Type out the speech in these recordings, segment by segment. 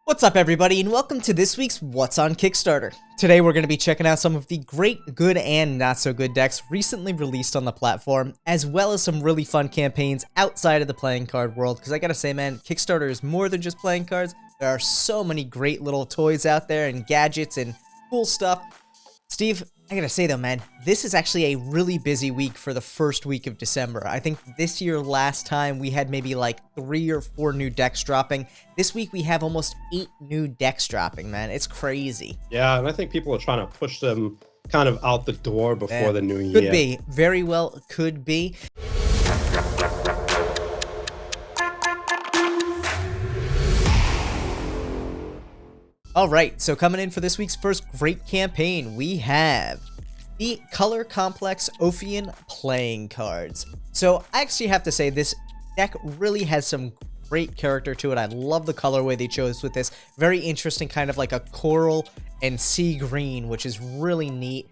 What's up everybody, and welcome to this week's What's on Kickstarter. Today we're going to be checking out some of the great, good, and not so good decks recently released on the platform, as well as some really fun campaigns outside of the playing card world, because I gotta say man, Kickstarter is more than just playing cards. There are so many great little toys out there and gadgets and cool stuff. Steve, I gotta say though man, this is actually a really busy week for the first week of December. I think this year last time we had maybe like 3 or 4 new decks dropping. This week we have almost 8 new decks dropping, man. It's crazy. Yeah, and I think people are trying to push them kind of out the door before the new year. Could be. Very well could be. Alright, so coming in for this week's first great campaign, we have the Color Complex Ophion playing cards. So I actually have to say this deck really has some great character to it. I love the colorway they chose with this. Very interesting, kind of like a coral and sea green, which is really neat.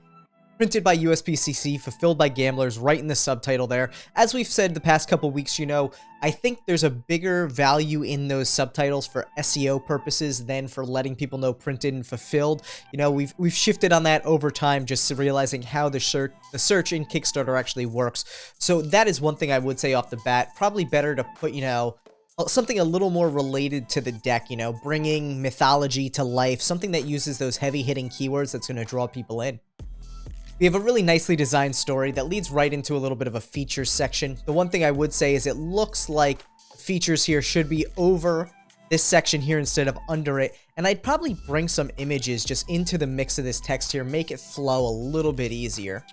Printed by USPCC, fulfilled by gamblers, right in the subtitle there. As we've said the past couple weeks, you know, I think there's a bigger value in those subtitles for SEO purposes than for letting people know printed and fulfilled. You know, we've shifted on that over time, just realizing how the search in Kickstarter actually works. So that is one thing I would say off the bat. Probably better to put, you know, something a little more related to the deck, you know, bringing mythology to life, something that uses those heavy-hitting keywords that's going to draw people in. We have a really nicely designed story that leads right into a little bit of a features section. The one thing I would say is it looks like features here should be over this section here instead of under it. And I'd probably bring some images just into the mix of this text here, make it flow a little bit easier.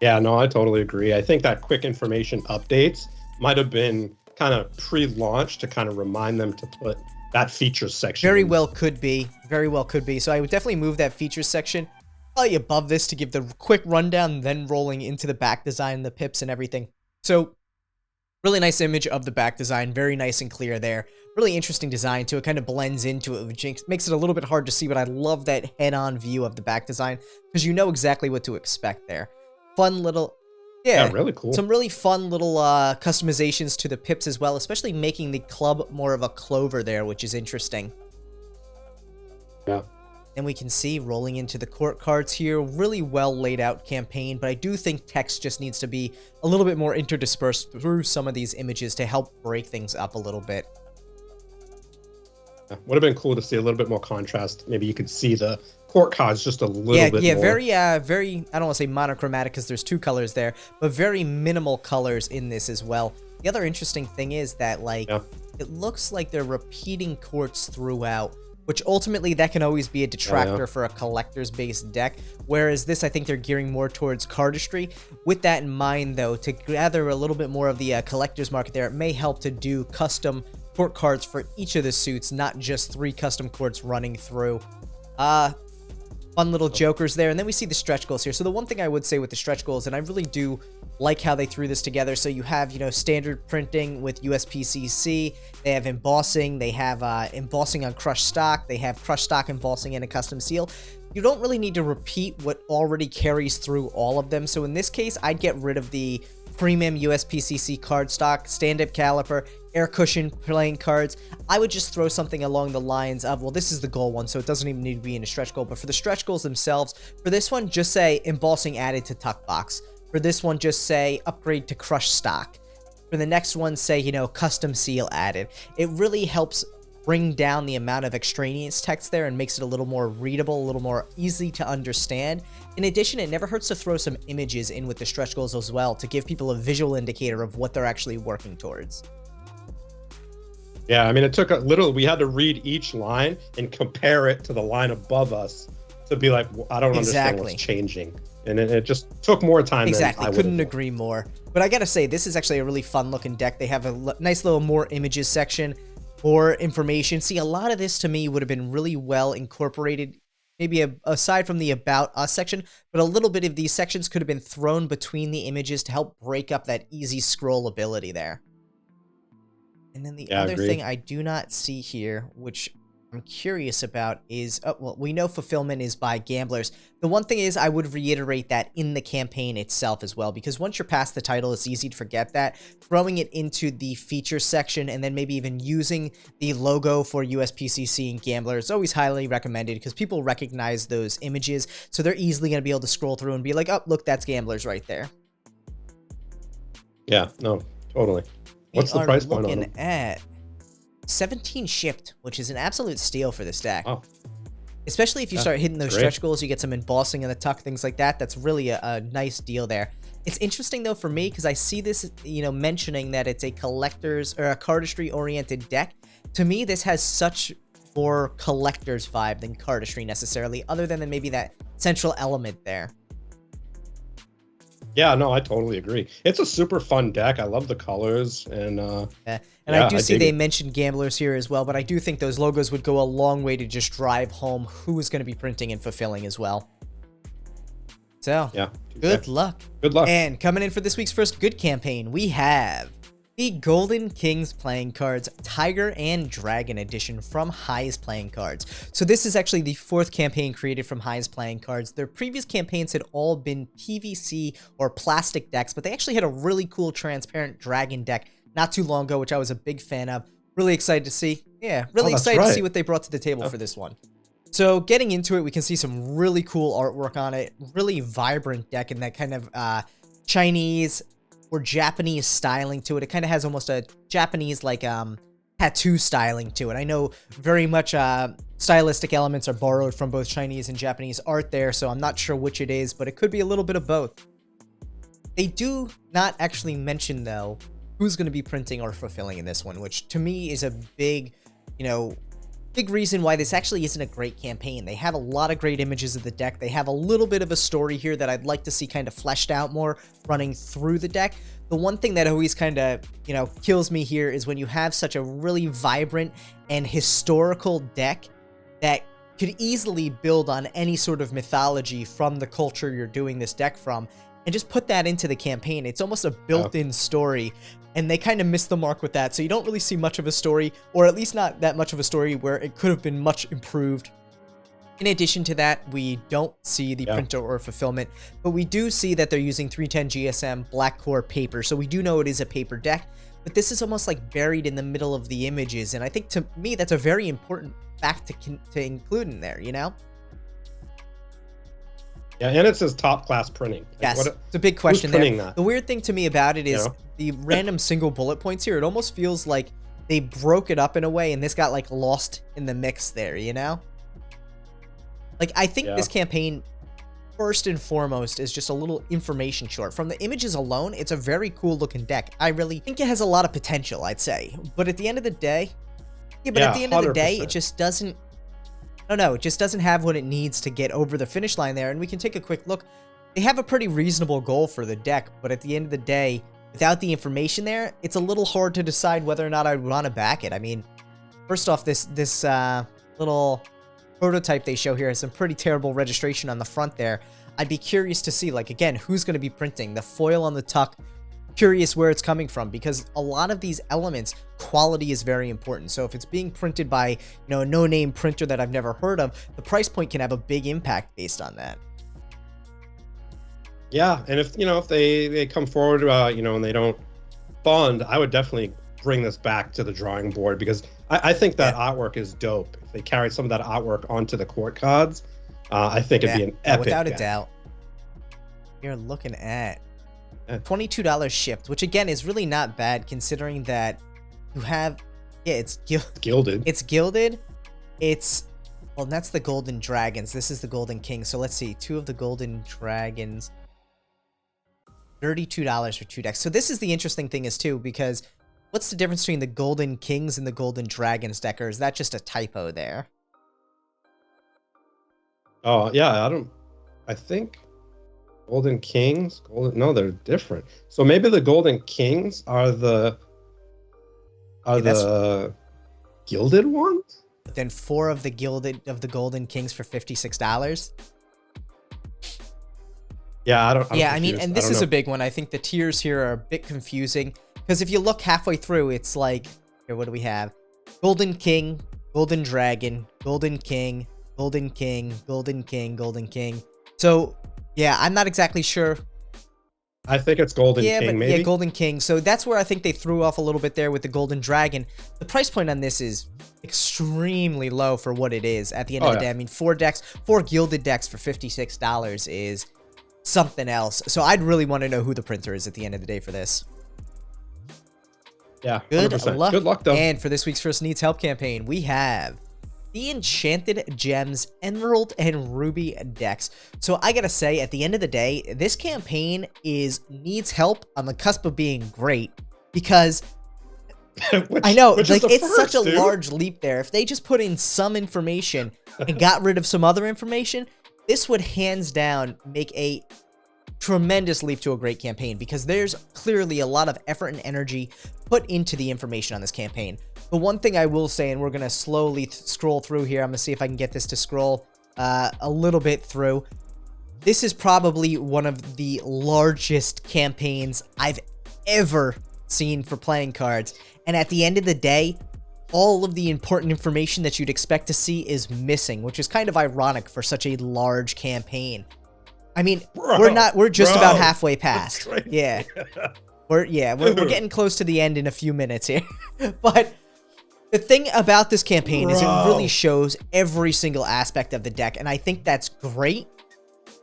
Yeah, no, I totally agree. I think that quick information updates might have been kind of pre-launched to kind of remind them to put that features section. Very well could be. Very well could be. So I would definitely move that features section above this to give the quick rundown, then rolling into the back design, the pips and everything. So really nice image of the back design, very nice and clear there. Really interesting design too. It kind of blends into it, which makes it a little bit hard to see, but I love that head-on view of the back design because you know exactly what to expect there. Fun little, yeah, really cool. Some really fun little customizations to the pips as well, especially making the club more of a clover there, which is interesting. Yeah. And we can see rolling into the court cards here, really well laid out campaign, but I do think text just needs to be a little bit more interdispersed through some of these images to help break things up a little bit. Would have been cool to see a little bit more contrast. Maybe you could see the court cards just a little bit more. Yeah, very, I don't want to say monochromatic because there's 2 colors there, but very minimal colors in this as well. The other interesting thing is that, like, it looks like they're repeating courts throughout, which ultimately that can always be a detractor for a collector's based deck, whereas this I think they're gearing more towards cardistry. With that in mind though, to gather a little bit more of the collector's market there, it may help to do custom court cards for each of the suits, not just 3 custom courts running through. Fun little jokers there, and then we see the stretch goals here. So the one thing I would say with the stretch goals, and I really do like how they threw this together, so you have, you know, standard printing with USPCC, they have embossing, they have embossing on crushed stock, they have crushed stock embossing and a custom seal. You don't really need to repeat what already carries through all of them, so in this case, I'd get rid of the premium USPCC cardstock, stand-up caliper, air cushion playing cards. I would just throw something along the lines of, well, this is the goal one, so it doesn't even need to be in a stretch goal, but for the stretch goals themselves, for this one, just say embossing added to tuck box. For this one, just say upgrade to crushed stock. For the next one, say, you know, custom seal added. It really helps bring down the amount of extraneous text there and makes it a little more readable, a little more easy to understand. In addition, it never hurts to throw some images in with the stretch goals as well to give people a visual indicator of what they're actually working towards. Yeah, I mean, it took a little, we had to read each line and compare it to the line above us to be like, well, I don't understand what's changing. And it just took more time than I couldn't agree more. But I gotta say, this is actually a really fun looking deck. They have a nice little more images section, more information. See, a lot of this to me would have been really well incorporated, maybe aside from the About Us section, but a little bit of these sections could have been thrown between the images to help break up that easy scrollability there. And then the other thing I do not see here, which I'm curious about is, well, we know fulfillment is by gamblers. The one thing is I would reiterate that in the campaign itself as well, because once you're past the title, it's easy to forget that. Throwing it into the feature section and then maybe even using the logo for USPCC and Gambler is always highly recommended because people recognize those images, so they're easily going to be able to scroll through and be like, oh, look, that's Gamblers right there. Yeah, no, totally. What's the price point on it? At 17 shipped, which is an absolute steal for this deck. Oh. Especially if you start hitting those stretch goals, you get some embossing in the tuck, things like that. That's really a nice deal there. It's interesting, though, for me, because I see this, mentioning that it's a collector's or a cardistry-oriented deck. To me, this has such more collector's vibe than cardistry necessarily, other than maybe that central element there. Yeah, no, I totally agree. It's a super fun deck. I love the colors, and I do see they mentioned Gamblers here as well, but I do think those logos would go a long way to just drive home who is going to be printing and fulfilling as well. So, yeah, good luck. Good luck. And coming in for this week's first good campaign, we have the Golden Kings playing cards, Tiger and Dragon edition from High's playing cards. So this is actually the fourth campaign created from High's playing cards. Their previous campaigns had all been PVC or plastic decks, but they actually had a really cool transparent dragon deck not too long ago, which I was a big fan of. Really excited to see. Yeah, really excited to see what they brought to the table for this one. So getting into it, we can see some really cool artwork on it. Really vibrant deck in that kind of Chinese or Japanese styling to it. It kind of has almost a Japanese like tattoo styling to it. I know very much stylistic elements are borrowed from both Chinese and Japanese art there, so I'm not sure which it is, but it could be a little bit of both. They do not actually mention, though, who's going to be printing or fulfilling in this one, which to me is a big, big reason why this actually isn't a great campaign. They have a lot of great images of the deck. They have a little bit of a story here that I'd like to see kind of fleshed out more running through the deck. The one thing that always kind of, kills me here is when you have such a really vibrant and historical deck that could easily build on any sort of mythology from the culture you're doing this deck from and just put that into the campaign. It's almost a built-in story, and they kind of miss the mark with that, so you don't really see much of a story, or at least not that much of a story where it could have been much improved. In addition to that, we don't see the printer or fulfillment, but we do see that they're using 310 GSM black core paper, so we do know it is a paper deck, but this is almost like buried in the middle of the images, and I think to me that's a very important fact to include in there, Yeah, and it says top class printing. Yes, it's a big question there. That? The weird thing to me about it is the random single bullet points here. It almost feels like they broke it up in a way, and this got like lost in the mix there, Like, I think this campaign, first and foremost, is just a little information short. From the images alone, it's a very cool looking deck. I really think it has a lot of potential, I'd say. But at the end of the day, at the end of the day, it just doesn't, it just doesn't have what it needs to get over the finish line there. And we can take a quick look. They have a pretty reasonable goal for the deck, but at the end of the day, without the information there, it's a little hard to decide whether or not I'd want to back it. I mean, first off, this little prototype they show here has some pretty terrible registration on the front there. I'd be curious to see, like, again, who's going to be printing. The foil on the tuck, curious where it's coming from, because a lot of these elements, quality is very important. So if it's being printed by, a no-name printer that I've never heard of, the price point can have a big impact based on that. Yeah, and if they come forward, and they don't fund, I would definitely bring this back to the drawing board, because I think that artwork is dope. If they carried some of that artwork onto the court cards, I think it'd be an epic. Without a doubt. You're looking at $22 shipped, which again is really not bad considering that you have, it's gilded. It's gilded. Well, that's the Golden Dragons. This is the Golden King. So let's see, two of the Golden Dragons. $32 for two decks. So this is the interesting thing is too, because what's the difference between the Golden Kings and the Golden Dragons deck, or is that just a typo there? Oh yeah, I think Golden Kings, no, they're different. So maybe the Golden Kings are the gilded ones? Then four of the Golden Kings for $56. Yeah, I mean, and this is a big one. I think the tiers here are a bit confusing because if you look halfway through, it's like, here, what do we have? Golden King, Golden Dragon, Golden King, Golden King, Golden King, Golden King. So, yeah, I'm not exactly sure. I think it's Golden King, maybe? Yeah, Golden King. So that's where I think they threw off a little bit there with the Golden Dragon. The price point on this is extremely low for what it is at the end of the day. I mean, 4 gilded decks for $56 is something else. So I'd really want to know who the printer is at the end of the day for this. Yeah, 100%. Good luck, though. And for this week's First Needs Help campaign, we have the Enchanted Gems Emerald and Ruby decks. So I gotta say, at the end of the day, this campaign needs help on the cusp of being great, because I know, like, it's such a large leap there. If they just put in some information and got rid of some other information, this would hands down make a tremendous leap to a great campaign, because there's clearly a lot of effort and energy put into the information on this campaign. The one thing I will say, and we're going to slowly scroll through here, I'm going to see if I can get this to scroll a little bit through. This is probably one of the largest campaigns I've ever seen for playing cards. And at the end of the day, all of the important information that you'd expect to see is missing, which is kind of ironic for such a large campaign. I mean, we're just about halfway past. Yeah. We're getting close to the end in a few minutes here. But the thing about this campaign is it really shows every single aspect of the deck, and I think that's great.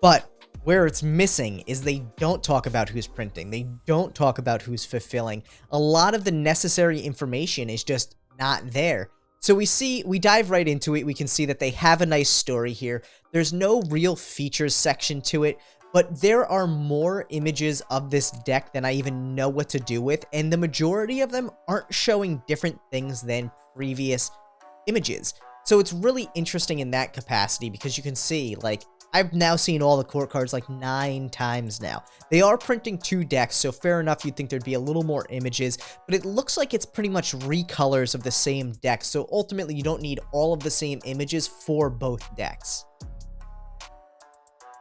But where it's missing is they don't talk about who's printing. They don't talk about who's fulfilling. A lot of the necessary information is just not there. So we dive right into it. We can see that they have a nice story here. There's no real features section to it, but there are more images of this deck than I even know what to do with, and the majority of them aren't showing different things than previous images. So it's really interesting in that capacity, because you can see, like, I've now seen all the court cards like 9 times now. They are printing 2 decks, so fair enough, you'd think there'd be a little more images, but it looks like it's pretty much recolors of the same deck, so ultimately you don't need all of the same images for both decks.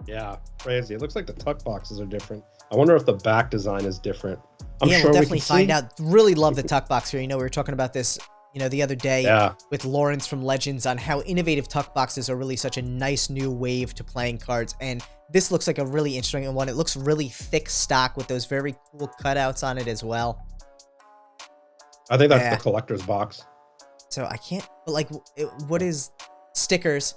Yeah, crazy. It looks like the tuck boxes are different. I wonder if the back design is different. I'm yeah, sure we'll definitely find out. Really love the tuck box here. You know, we were talking about this, you know, the other day with Lawrence from Legends on how innovative tuck boxes are really such a nice new wave to playing cards. And this looks like a really interesting one. It looks really thick stock with those very cool cutouts on it as well. I think that's the collector's box. So I can't, but like, what is stickers?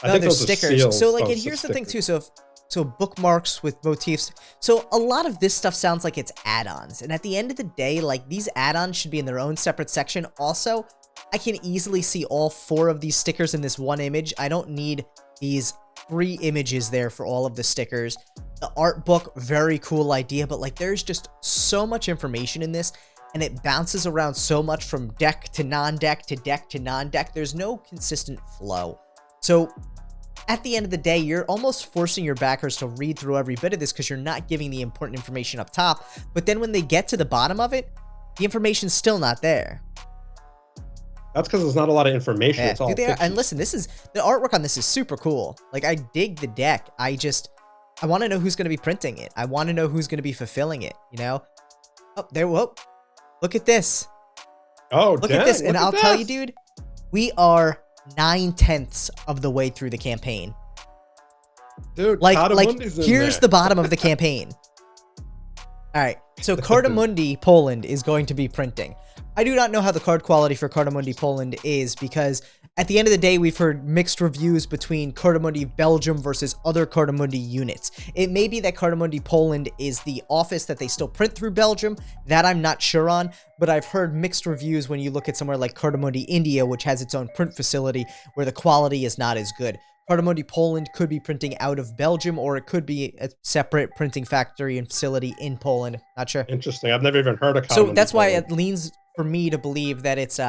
I think those are stickers. So like, and here's the thing too. So bookmarks with motifs. So a lot of this stuff sounds like it's add-ons. And at the end of the day, like, these add-ons should be in their own separate section. Also, I can easily see all 4 of these stickers in this one image. I don't need these 3 images there for all of the stickers. The art book, very cool idea, but like, there's just so much information in this, and it bounces around so much from deck to non-deck to deck to non-deck. There's no consistent flow. So at the end of the day, you're almost forcing your backers to read through every bit of this, because you're not giving the important information up top. But then when they get to the bottom of it, the information's still not there. That's because there's not a lot of information. Yeah, it's all and listen, the artwork on this is super cool. Like, I dig the deck. I want to know who's going to be printing it. I want to know who's going to be fulfilling it, you know? Oh, there, whoa. Look at this. Oh, look at this. And I'll tell you, dude, we are 9/10 of the way through the campaign. Dude, like here's the bottom of the campaign. All right, so Cardamundi Poland is going to be printing. I do not know how the card quality for Cardamundi Poland is, because at the end of the day, we've heard mixed reviews between Cardamundi Belgium versus other Cardamundi units. It may be that Cardamundi Poland is the office that they still print through Belgium. That I'm not sure on, but I've heard mixed reviews when you look at somewhere like Cardamundi India, which has its own print facility, where the quality is not as good. Cardamundi Poland could be printing out of Belgium, or it could be a separate printing factory and facility in Poland. Not sure. Interesting. I've never even heard of Cardamundi So that's why Poland. it leans for me to believe that it's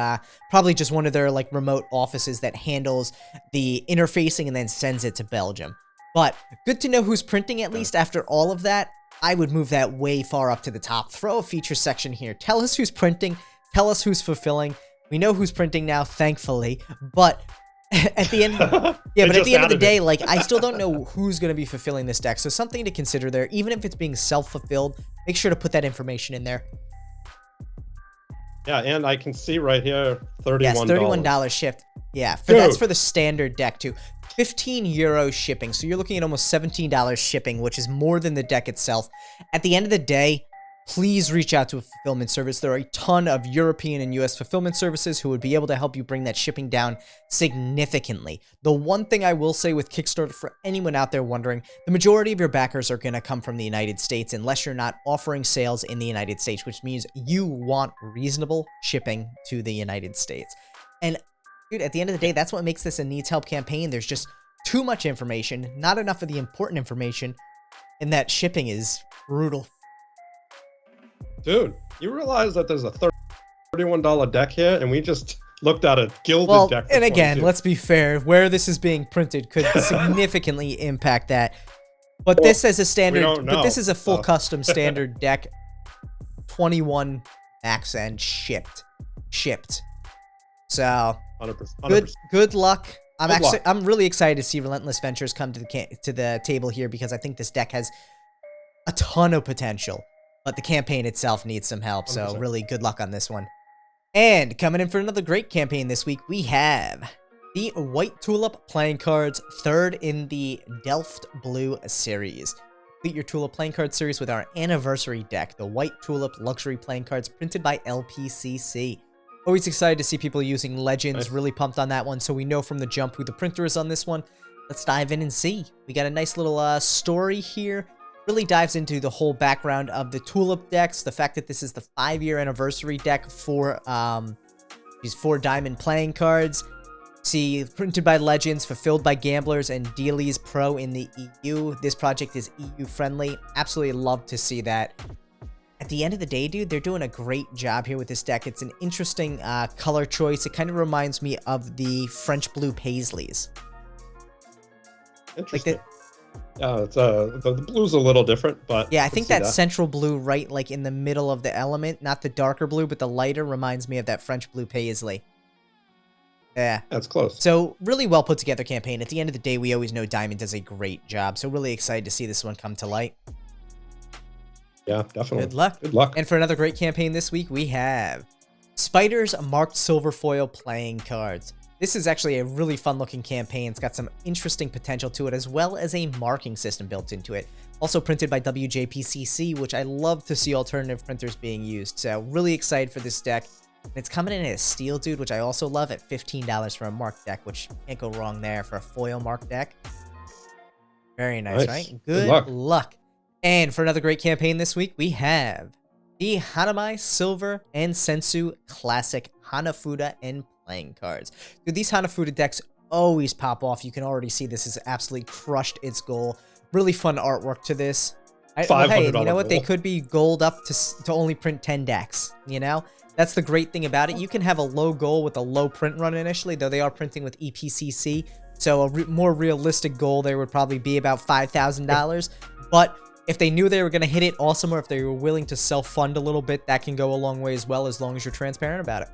probably just one of their like remote offices that handles the interfacing and then sends it to Belgium. But good to know who's printing, at least after all of that. I would move that way far up to the top. Throw a feature section here. Tell us who's printing. Tell us who's fulfilling. We know who's printing now, thankfully. But at the end, yeah, but at the end of the day, like, I still don't know who's going to be fulfilling this deck. So something to consider there. Even if it's being self-fulfilled, make sure to put that information in there. Yeah, and I can see right here, $31. Yes, $31 shipped. Yeah, that's for the standard deck too. 15 euro shipping, so you're looking at almost $17 shipping, which is more than the deck itself. At the end of the day, please reach out to a fulfillment service. There are a ton of European and US fulfillment services who would be able to help you bring that shipping down significantly. The one thing I will say with Kickstarter, for anyone out there wondering, the majority of your backers are going to come from the United States unless you're not offering sales in the United States, which means you want reasonable shipping to the United States. And dude, at the end of the day, that's what makes this a needs help campaign. There's just too much information, not enough of the important information, and that shipping is brutal. Dude, you realize that there's a $31 deck here, and we just looked at a gilded deck. And again, let's be fair, where this is being printed could significantly impact that. But this is a standard, but this is a full custom standard deck, 21 max and shipped. So 100%. Good luck. I'm really excited to see Relentless Ventures come to the table here, because I think this deck has a ton of potential. But the campaign itself needs some help, so 100%. Really good luck on this one. And coming in for another great campaign this week, we have the White Tulip playing cards, third in the Delft Blue series. Complete your Tulip playing card series with our anniversary deck, the White Tulip luxury playing cards printed by LPCC. Always excited to see people using Legends, really pumped on that one, so we know from the jump who the printer is on this one. Let's dive in and see. We got a nice little story here. Really dives into the whole background of the Tulip decks, the fact that this is the 5-year anniversary deck for these 4 diamond playing cards. See, printed by Legends, fulfilled by Gamblers and Dealies Pro in the EU. This project is EU friendly. Absolutely love to see that. At the end of the day, dude, they're doing a great job here with this deck. It's an interesting color choice. It kind of reminds me of the French Blue Paisleys. Interesting. It's the blue's a little different, but yeah, I think that central blue right like in the middle of the element, not the darker blue, but the lighter, reminds me of that French Blue Paisley. Yeah. That's close. So really well put together campaign. At the end of the day, we always know Diamond does a great job, so really excited to see this one come to light. Yeah, definitely. Good luck. Good luck. And for another great campaign this week, we have Spider's Marked Silver Foil playing cards. This is actually a really fun-looking campaign. It's got some interesting potential to it, as well as a marking system built into it. Also printed by WJPCC, which I love to see alternative printers being used. So really excited for this deck. And it's coming in as steel, dude, which I also love, at $15 for a marked deck, which can't go wrong there for a foil marked deck. Very nice, right? Good luck. And for another great campaign this week, we have the Hanamai Silver and Sensu Classic Hanafuda and playing cards. Dude, these Hanafuda decks always pop off. You can already see this has absolutely crushed its goal. Really fun artwork to this. Hey, you know what? They could be gold up to only print 10 decks, you know? That's the great thing about it. You can have a low goal with a low print run initially, though they are printing with EPCC. So a more realistic goal there would probably be about $5,000. But if they knew they were going to hit it, awesome. Or if they were willing to self-fund a little bit, that can go a long way as well, as long as you're transparent about it.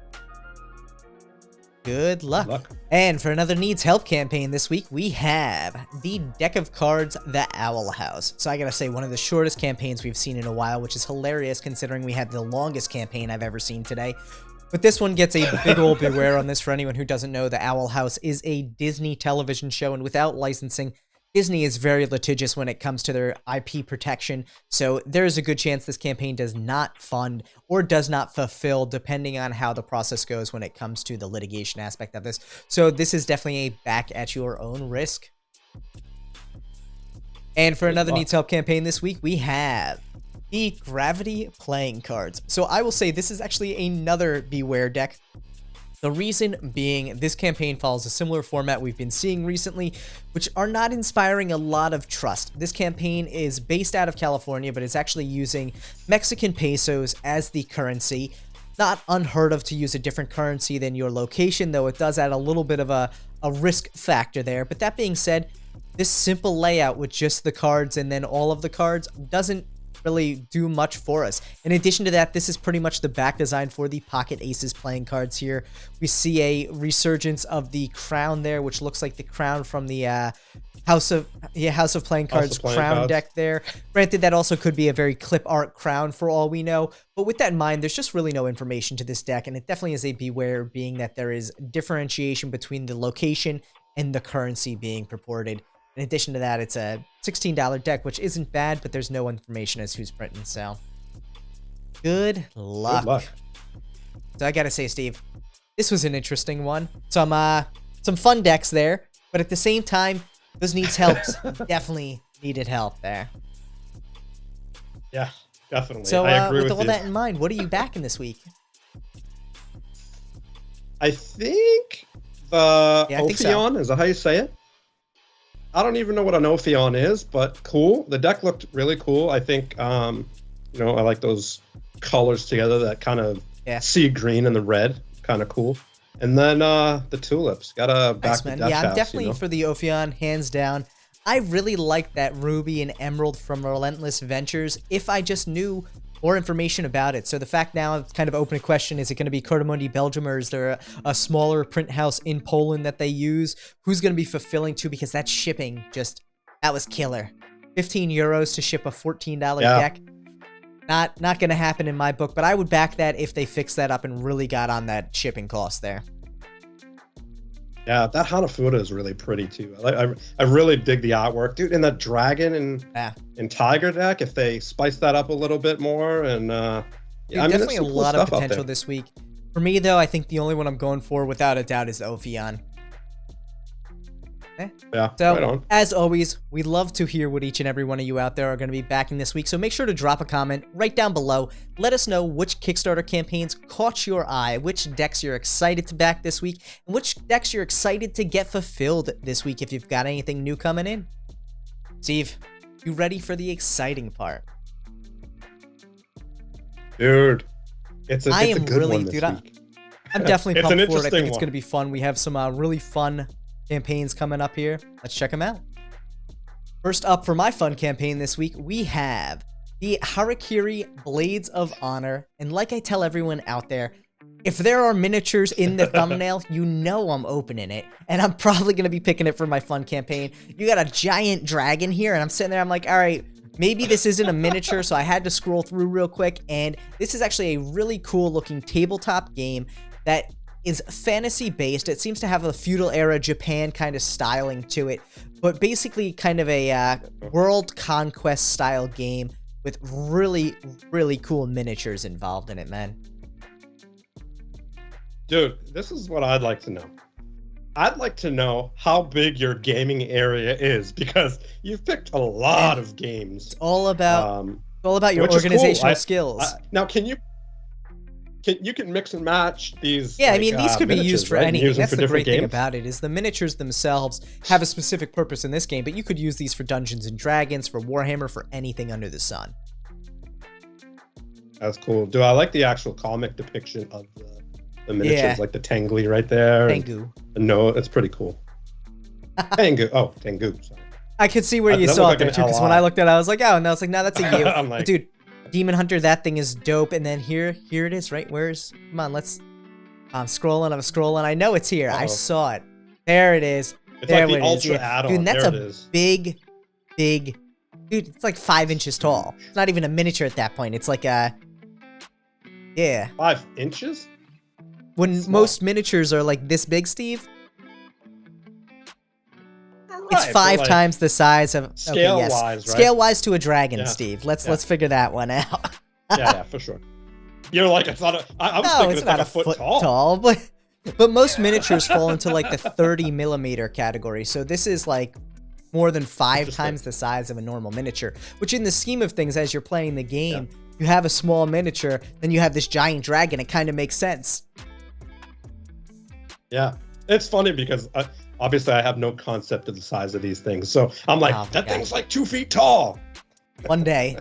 Good luck. And for another needs help campaign this week, we have the deck of cards, the Owl House. So I gotta say, one of the shortest campaigns we've seen in a while, which is hilarious considering we had the longest campaign I've ever seen today. But this one gets a big ol' beware on this. For anyone who doesn't know, the Owl House is a Disney television show, and without licensing, Disney is very litigious when it comes to their IP protection, so there's a good chance this campaign does not fund or does not fulfill, depending on how the process goes when it comes to the litigation aspect of this. So this is definitely a back at your own risk. And for another needs help campaign this week, we have the Gravity playing cards. So I will say this is actually another Beware deck. The reason being, this campaign follows a similar format we've been seeing recently, which are not inspiring a lot of trust. This campaign is based out of California, but it's actually using Mexican pesos as the currency. Not unheard of to use a different currency than your location, though it does add a little bit of a risk factor there. But that being said, this simple layout with just the cards and then all of the cards doesn't really do much for us. In addition to that, this is pretty much the back design for the Pocket Aces playing cards here. We see a resurgence of the crown there, which looks like the crown from the House of Playing Cards crown deck there. Granted, that also could be a very clip art crown for all we know. But with that in mind, there's just really no information to this deck, and it definitely is a beware, being that there is differentiation between the location and the currency being purported. In addition to that, it's a $16 deck, which isn't bad, but there's no information as who's printing, so good luck. Good luck. So I gotta say, Steve, this was an interesting one. Some fun decks there, but at the same time, those needs help. Definitely needed help there. Yeah, definitely. So I agree with all that in mind, what are you backing this week? I think the Ophion, is that how you say it? I don't even know what an Ophion is, but cool. The deck looked really cool. I think, I like those colors together, that kind of sea green and the red, kind of cool. And then the tulips. Gotta back the Death House, I'm definitely for the Ophion, hands down. I really like that ruby and emerald from Relentless Ventures if I just knew more information about it. So the fact now it's kind of open a question, is it going to be Cordomundi Belgium, or is there a smaller print house in Poland that they use? Who's going to be fulfilling to? Because that shipping that was killer. 15 euros to ship a $14 deck. Not going to happen in my book, but I would back that if they fix that up and really got on that shipping cost there. Yeah, that Hanafuda is really pretty too. I really dig the artwork, dude. And that dragon and tiger deck, if they spice that up a little bit more, and definitely a lot of potential this week. For me, though, I think the only one I'm going for, without a doubt, is the Ophion. Yeah, so, right on. As always, we'd love to hear what each and every one of you out there are going to be backing this week, so make sure to drop a comment right down below. Let us know which Kickstarter campaigns caught your eye, which decks you're excited to back this week, and which decks you're excited to get fulfilled this week if you've got anything new coming in. Steve, you ready for the exciting part? Dude, it's a good really, one this week. I'm definitely pumped for it. I think it's going to be fun. We have some really fun campaigns coming up here. Let's check them out. First up for my fun campaign this week, we have the Harakiri Blades of Honor. And like I tell everyone out there, if there are miniatures in the thumbnail, you know I'm opening it. And I'm probably going to be picking it for my fun campaign. You got a giant dragon here, and I'm sitting there, I'm like, all right, maybe this isn't a miniature, so I had to scroll through real quick. And this is actually a really cool looking tabletop game that is fantasy based. It seems to have a feudal era Japan kind of styling to it, but basically kind of a world conquest style game with really, really cool miniatures involved in it, man. Dude, this is what I'd like to know. I'd like to know how big your gaming area is, because you've picked a lot of games. It's all about your organizational skills. Now, you can mix and match these. Yeah, I mean, these could be used for anything. That's the great thing about it, is the miniatures themselves have a specific purpose in this game, but you could use these for Dungeons and Dragons, for Warhammer, for anything under the sun. That's cool. Do I like the actual comic depiction of the miniatures, like the Tengli right there? Tengu. No, it's pretty cool. Tengu. Oh, Tengu. Sorry. I could see where you saw it there, too, because when I looked at it, I was like, oh, and I was like, no, that's a you. I'm like, dude. Demon Hunter, that thing is dope. And then here it is, right? Come on, I'm scrolling. I know it's here. I saw it. There it is. It's like the Ultra add-on. Dude, that's a big, dude, it's like 5 inches tall. It's not even a miniature at that point. It's like 5 inches? When most miniatures are like this big, Steve, it's 5 times the size of scale-wise, right? Scale-wise to a dragon, Steve. Let's figure that one out. yeah, for sure. You're like, it's not I was thinking it's not like a foot tall. But most miniatures fall into like the 30 millimeter category. So this is like more than 5 times the size of a normal miniature, which in the scheme of things, as you're playing the game, you have a small miniature, then you have this giant dragon. It kind of makes sense. Yeah, it's funny because obviously I have no concept of the size of these things, so I'm like, that thing's like 2 feet tall. One day,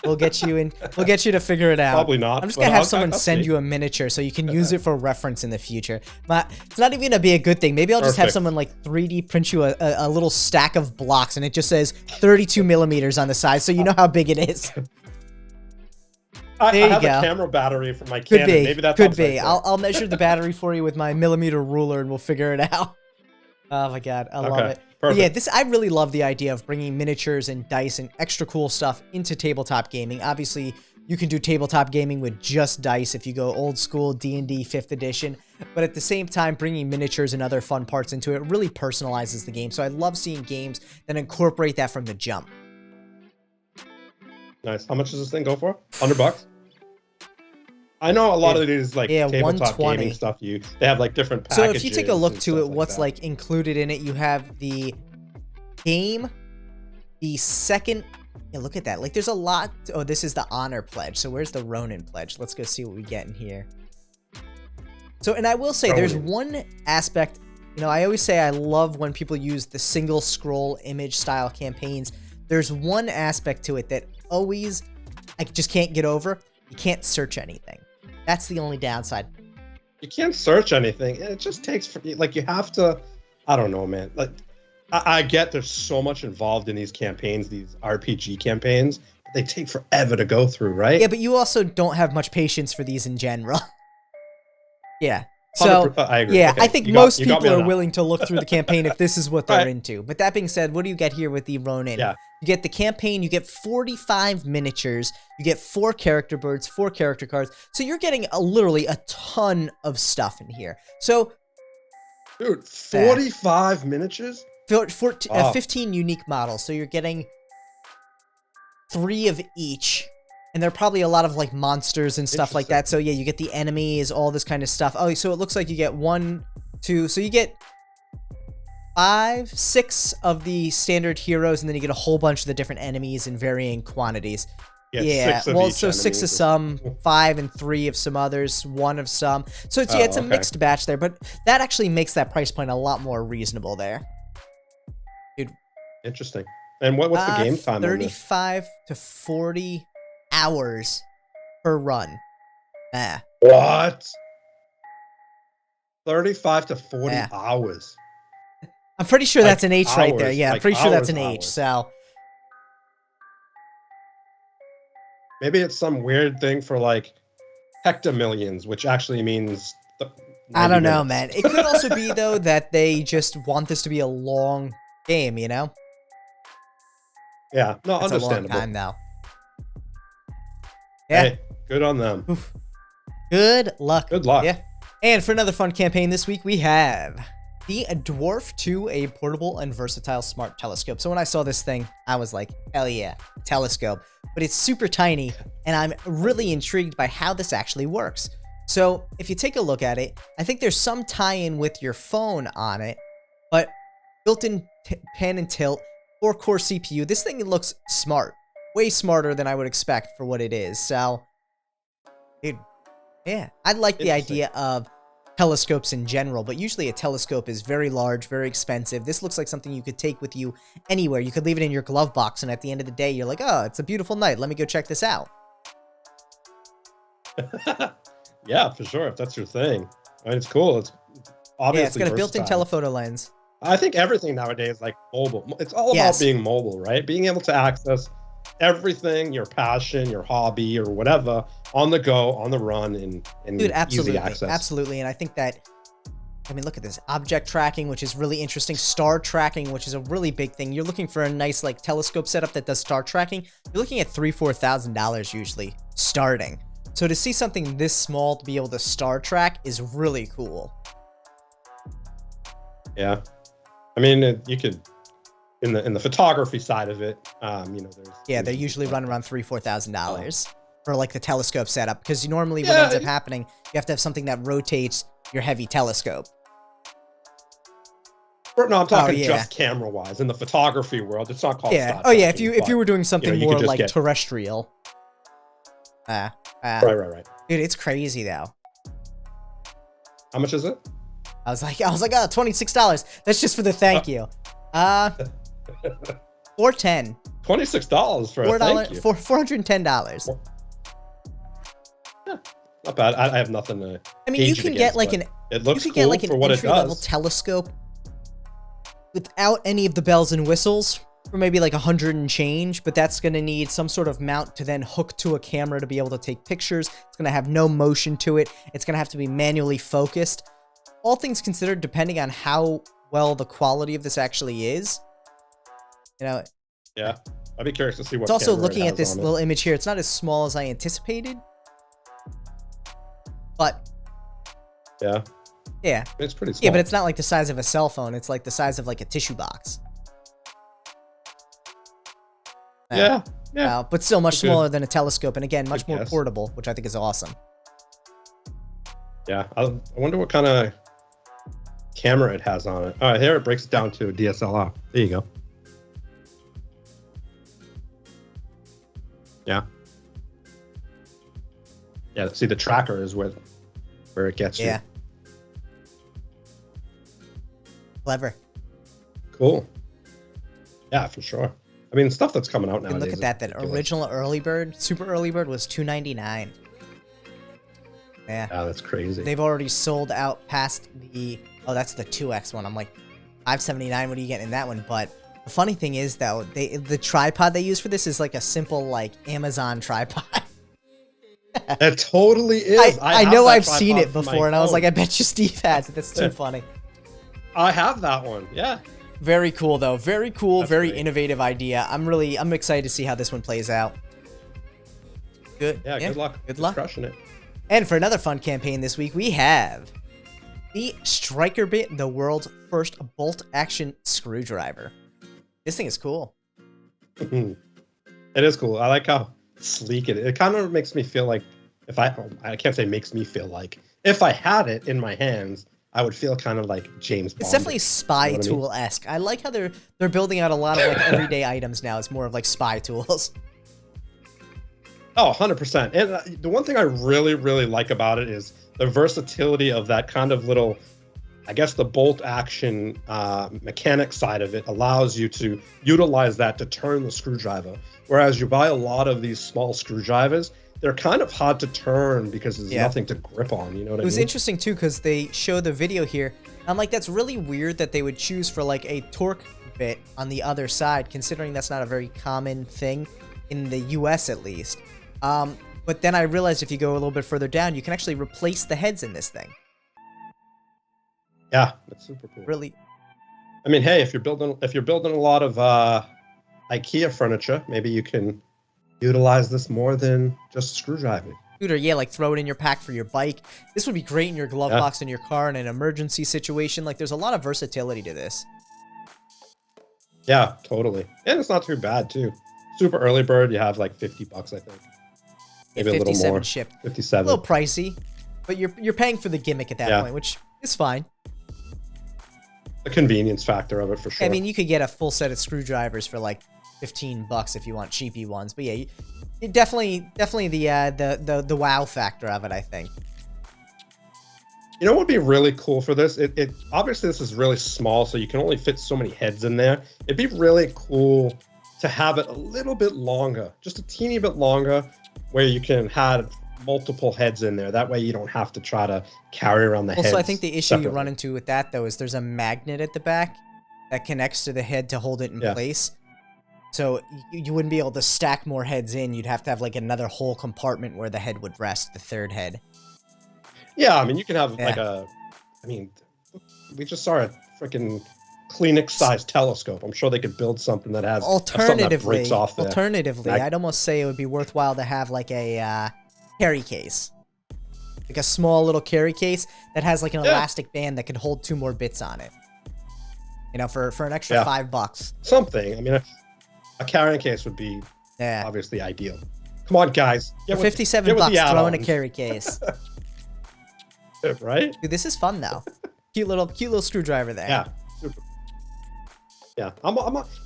we'll get you in. We'll get you to figure it out. Probably not. I'm just gonna have someone send you a miniature so you can use it for reference in the future. But it's not even gonna be a good thing. Maybe I'll just have someone like 3D print you a little stack of blocks, and it just says 32 millimeters on the side, so you know how big it is. I have a camera battery for my Canon. Maybe that's could be. I'll measure the battery for you with my millimeter ruler, and we'll figure it out. Oh my god, I love it. Perfect. Yeah, I really love the idea of bringing miniatures and dice and extra cool stuff into tabletop gaming. Obviously, you can do tabletop gaming with just dice if you go old school D&D 5th edition, but at the same time, bringing miniatures and other fun parts into it really personalizes the game. So I love seeing games that incorporate that from the jump. Nice. How much does this thing go for? $100? I know a lot of these like tabletop gaming stuff. They have like different packages. So if you take a look to it, what's like included in it, you have the game, the second. Yeah, look at that. Like there's a lot. Oh, this is the honor pledge. So where's the Ronin pledge? Let's go see what we get in here. So, and I will say there's one aspect, you know, I always say I love when people use the single scroll image style campaigns. There's one aspect to it that always I just can't get over. You can't search anything. That's the only downside. You can't search anything. It just takes, like, you have to, I don't know, man. Like, I get there's so much involved in these campaigns, these RPG campaigns. But they take forever to go through, right? Yeah, but you also don't have much patience for these in general. Yeah. So, I agree. Yeah, okay. I think most people are willing to look through the campaign if this is what they're into. But that being said, what do you get here with the Ronin? Yeah. You get the campaign, you get 45 miniatures, you get 4 character birds, 4 character cards. So you're getting literally a ton of stuff in here. So, dude, 45 miniatures? 15 unique models. So you're getting 3 of each. And there are probably a lot of like monsters and stuff like that. So yeah, you get the enemies, all this kind of stuff. Oh, so it looks like you get 1, 2, so you get 5, 6 of the standard heroes, and then you get a whole bunch of the different enemies in varying quantities. Yeah, well, so 6 of some, 5 and 3 of some others, 1 of some. So it's, yeah, it's a mixed batch there, but that actually makes that price point a lot more reasonable there. Dude. Interesting. And what's the game time 35 to 40 hours per run. What? 35 to 40 hours. I'm pretty sure that's an H right there. Yeah, I'm pretty sure that's an H. So maybe it's some weird thing for like hectamillions, which actually means I don't know, man. It could also be though that they just want this to be a long game, you know? Yeah, no, that's understandable. A long time now. Yeah. Hey, good on them. Oof. Good luck. Good luck. Yeah. And for another fun campaign this week, we have the DWARF 2, a portable and versatile smart telescope. So when I saw this thing, I was like, hell yeah, telescope. But it's super tiny, and I'm really intrigued by how this actually works. So if you take a look at it, I think there's some tie-in with your phone on it, but built-in pan and tilt, 4-core CPU. This thing looks smart. Way smarter than I would expect for what it is. So, dude, yeah. I like the idea of telescopes in general, but usually a telescope is very large, very expensive. This looks like something you could take with you anywhere. You could leave it in your glove box, and at the end of the day, you're like, oh, it's a beautiful night. Let me go check this out. Yeah, for sure, if that's your thing. I mean, it's cool. It's obviously yeah, it's got a built-in telephoto lens. I think everything nowadays is like mobile. It's all about being mobile, right? Being able to access everything, your passion, your hobby, or whatever, on the go, on the run, and dude, absolutely, easy access. Absolutely. And I think that, I mean, look at this object tracking, which is really interesting. Star tracking, which is a really big thing. You're looking for a nice like telescope setup that does star tracking. You're looking at $3,000-$4,000 usually starting. So to see something this small to be able to star track is really cool. Yeah, I mean, you could. In the photography side of it, you know, they usually run around $3,000-$4,000 for like the telescope setup, because normally what ends up happening, you have to have something that rotates your heavy telescope. No, I'm talking just camera wise. In the photography world, it's not called. Yeah. Oh yeah. If you were doing something more like terrestrial. Right. Dude, it's crazy though. How much is it? I was like, oh, $26. That's just for the thank you. $410. $26 for a thank you. $410. Yeah, not bad. I have nothing to. I mean, you can get like an. It looks cool for what it does. Entry-level telescope without any of the bells and whistles for maybe like $100 and change, but that's going to need some sort of mount to then hook to a camera to be able to take pictures. It's going to have no motion to it. It's going to have to be manually focused. All things considered, depending on how well the quality of this actually is. You know. Yeah, I'd be curious to see what. It's also looking at this little image here. It's not as small as I anticipated, but yeah, it's pretty small. Yeah, but it's not like the size of a cell phone. It's like the size of like a tissue box. Yeah. But still much smaller than a telescope, and again, much more portable, which I think is awesome. Yeah, I wonder what kind of camera it has on it. All right, here it breaks it down to a DSLR. There you go. Yeah. Yeah, see, the tracker is where it gets you. Yeah. Clever. Cool. Yeah, for sure. I mean, stuff that's coming out now. Look at that. That original early bird, super early bird, was $299. Yeah. Yeah, that's crazy. They've already sold out past the. Oh, that's the 2X one. I'm like, $579. What are you getting in that one? But the funny thing is, though, the tripod they use for this is like a simple like Amazon tripod. It totally is. I know I've seen it before, and I was like, I bet you Steve has it. That's too funny. I have that one. Yeah. Very cool, though. Very cool. That's very great. Innovative idea. I'm excited to see how this one plays out. Good. Yeah. Good luck. Good luck. Crushing it. And for another fun campaign this week, we have the strikerbit, the world's first bolt-action screwdriver. This thing is cool. It is cool. I like how sleek it is. It kind of makes me feel like I can't say makes me feel like, if I had it in my hands, I would feel kind of like James Bond. It's definitely spy tool-esque. I like how they're building out a lot of like everyday items now. It's more of like spy tools. Oh, 100%. And the one thing I really, really like about it is the versatility of that kind of little, I guess the bolt action mechanic side of it allows you to utilize that to turn the screwdriver. Whereas you buy a lot of these small screwdrivers, they're kind of hard to turn because there's nothing to grip on. You know what I mean? It was interesting too because they show the video here. I'm like, that's really weird that they would choose for like a torque bit on the other side, considering that's not a very common thing in the US at least. But then I realized if you go a little bit further down, you can actually replace the heads in this thing. Yeah, that's super cool. Really. I mean, hey, if you're building a lot of IKEA furniture, maybe you can utilize this more than just screwdriving. Or yeah, like throw it in your pack for your bike. This would be great in your glove box in your car in an emergency situation. Like, there's a lot of versatility to this. Yeah, totally. And it's not too bad too. Super early bird, you have like $50, I think. Maybe a little more. Shipped. 57. A little pricey, but you're paying for the gimmick at that point, which is fine. The convenience factor of it for sure. I mean, you could get a full set of screwdrivers for like $15 if you want cheapy ones, but yeah, definitely the wow factor of it, I think. You know what would be really cool for this? It obviously this is really small, so you can only fit so many heads in there. It'd be really cool to have it a little bit longer, just a teeny bit longer, where you can have multiple heads in there. That way you don't have to try to carry around the heads. Also, I think the issue you run into with that, though, is there's a magnet at the back that connects to the head to hold it in place. So you wouldn't be able to stack more heads in. You'd have to have like another whole compartment where the head would rest, the third head. Yeah, I mean, you can have like I mean, we just saw a freaking Kleenex-sized telescope. I'm sure they could build something that has something that breaks off there. Alternatively, I'd almost say it would be worthwhile to have like a carry case. Like a small little carry case that has like an elastic band that could hold 2 more bits on it. You know, for an extra $5. Something. I mean, a carrying case would be obviously ideal. Come on, guys. For $57, throw in a carry case. Right? Dude, this is fun though. Cute little screwdriver there. Yeah. Super. Yeah.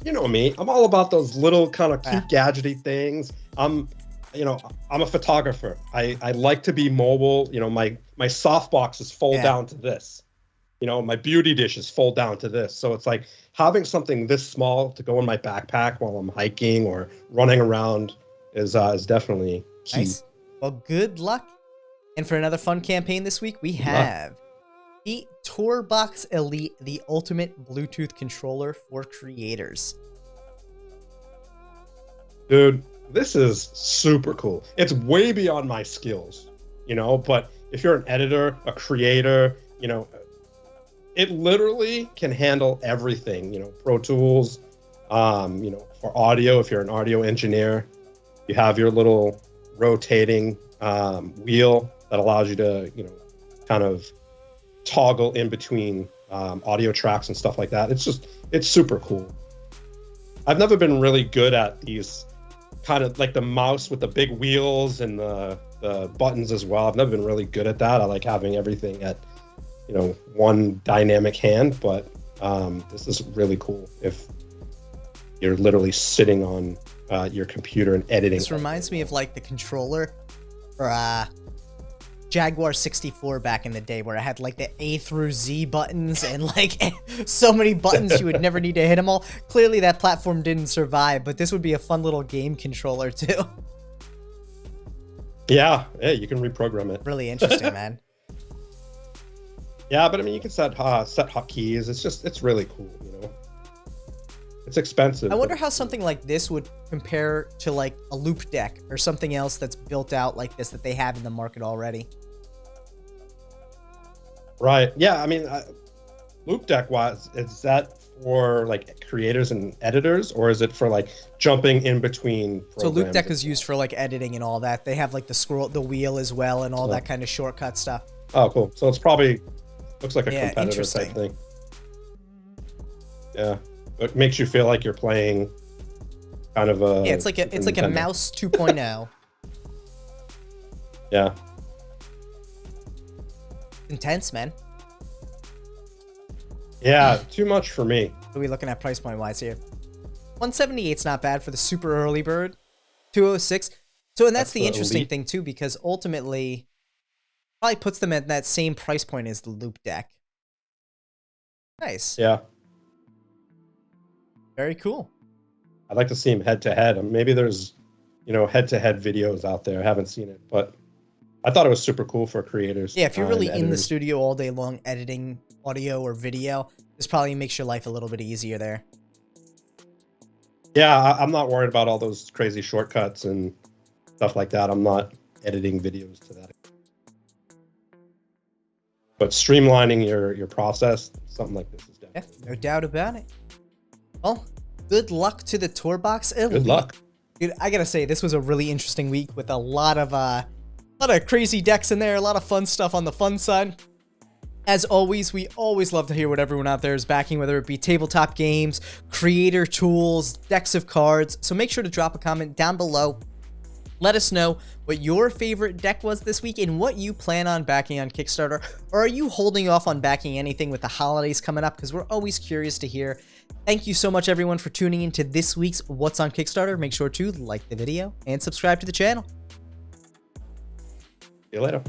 You know me. I'm all about those little kind of cute gadgety things. I'm a photographer. I like to be mobile. You know, my softboxes fold down to this. You know, my beauty dishes fold down to this. So it's like having something this small to go in my backpack while I'm hiking or running around is definitely key. Nice. Well, good luck. And for another fun campaign this week, we have the TourBox Elite, the ultimate Bluetooth controller for creators. Dude, this is super cool. It's way beyond my skills, you know, but if you're an editor, a creator, you know, it literally can handle everything, you know, Pro Tools, you know, for audio, if you're an audio engineer, you have your little rotating wheel that allows you to, you know, kind of toggle in between audio tracks and stuff like that. It's super cool. I've never been really good at these kind of like the mouse with the big wheels and the buttons as well. I've never been really good at that. I like having everything at, you know, one dynamic hand, but this is really cool if you're literally sitting on your computer and editing. This reminds me of like the controller for Jaguar 64 back in the day, where I had like the A through Z buttons and like so many buttons you would never need to hit them all. Clearly that platform didn't survive, but this would be a fun little game controller too. Yeah, you can reprogram it. Really interesting, man. Yeah, but I mean, you can set hotkeys. It's really cool, you know. It's expensive. I wonder how something like this would compare to like a loop deck or something else that's built out like this that they have in the market already. Right. Yeah. I mean, loop deck wise, is that for like creators and editors, or is it for like jumping in between programs? So loop deck is used for like editing and all that. They have like the wheel as well and all that kind of shortcut stuff. Oh, cool. So it's probably looks like a competitor type thing. Yeah. It makes you feel like you're playing kind of a... Yeah, it's like a mouse 2.0. Yeah. Intense, man. Yeah, too much for me. What are we looking at price point wise here? 178's not bad for the super early bird. 206. So, and that's the interesting thing too, because ultimately probably puts them at that same price point as the loop deck. Nice. Yeah. Very cool. I'd like to see him head to head. Maybe there's, you know, head to head videos out there. I haven't seen it, but I thought it was super cool for creators. Yeah, if you're really in the studio all day long editing audio or video, this probably makes your life a little bit easier there. Yeah, I'm not worried about all those crazy shortcuts and stuff like that. I'm not editing videos to that. But streamlining your process, something like this is definitely. Yeah, no doubt about it. Well, good luck to the TourBox Elite. Good luck. Dude, I gotta say, this was a really interesting week with a lot of crazy decks in there, a lot of fun stuff on the fun side. As always, we always love to hear what everyone out there is backing, whether it be tabletop games, creator tools, decks of cards. So make sure to drop a comment down below. Let us know what your favorite deck was this week and what you plan on backing on Kickstarter. Or are you holding off on backing anything with the holidays coming up? Because we're always curious to hear. Thank you so much, everyone, for tuning in to this week's What's on Kickstarter. Make sure to like the video and subscribe to the channel. See you later.